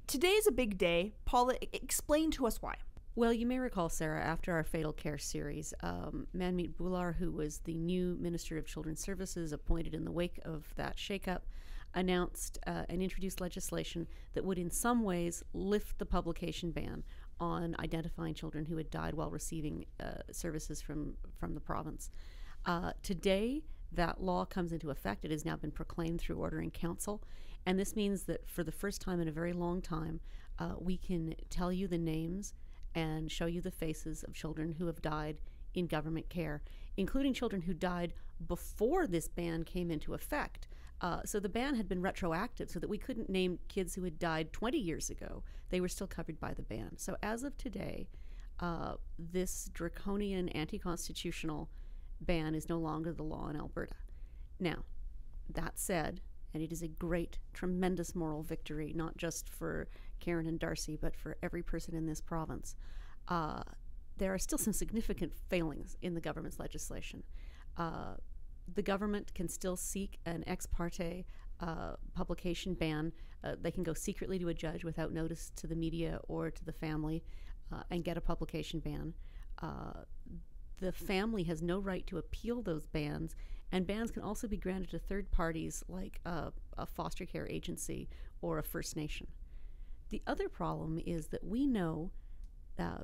Today's a big day. Paula, explain to us why. Well, you may recall, Sarah, after our Fatal Care series, Manmeet Bhullar, who was the new Minister of Children's Services appointed in the wake of that shakeup, announced and introduced legislation that would in some ways lift the publication ban on identifying children who had died while receiving services from the province. Today, that law comes into effect. It has now been proclaimed through order in council, and this means that for the first time in a very long time, we can tell you the names and show you the faces of children who have died in government care, including children who died before this ban came into effect. So the ban had been retroactive so that we couldn't name kids who had died 20 years ago. They were still covered by the ban. So as of today, this draconian, anti-constitutional ban is no longer the law in Alberta. Now, that said, and it is a great, tremendous moral victory, not just for Karen and Darcy, but for every person in this province. There are still some significant failings in the government's legislation. The government can still seek an ex parte publication ban. They can go secretly to a judge without notice to the media or to the family and get a publication ban. The family has no right to appeal those bans, and bans can also be granted to third parties like a foster care agency or a First Nation. The other problem is that we know,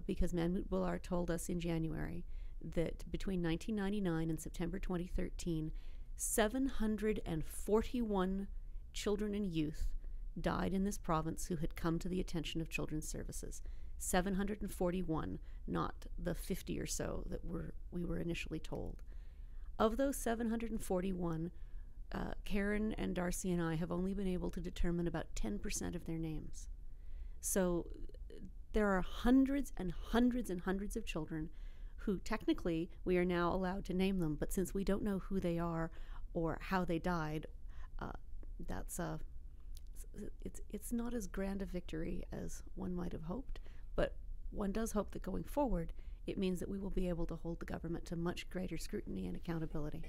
because Manmeet Bhullar told us in January, that between 1999 and September 2013, 741 children and youth died in this province who had come to the attention of Children's Services. 741, not the 50 or so that we were initially told. Of those 741, Karen and Darcy and I have only been able to determine about 10% of their names. So there are hundreds and hundreds and hundreds of children who technically we are now allowed to name them, but since we don't know who they are or how they died, it's not as grand a victory as one might have hoped, but one does hope that going forward, it means that we will be able to hold the government to much greater scrutiny and accountability.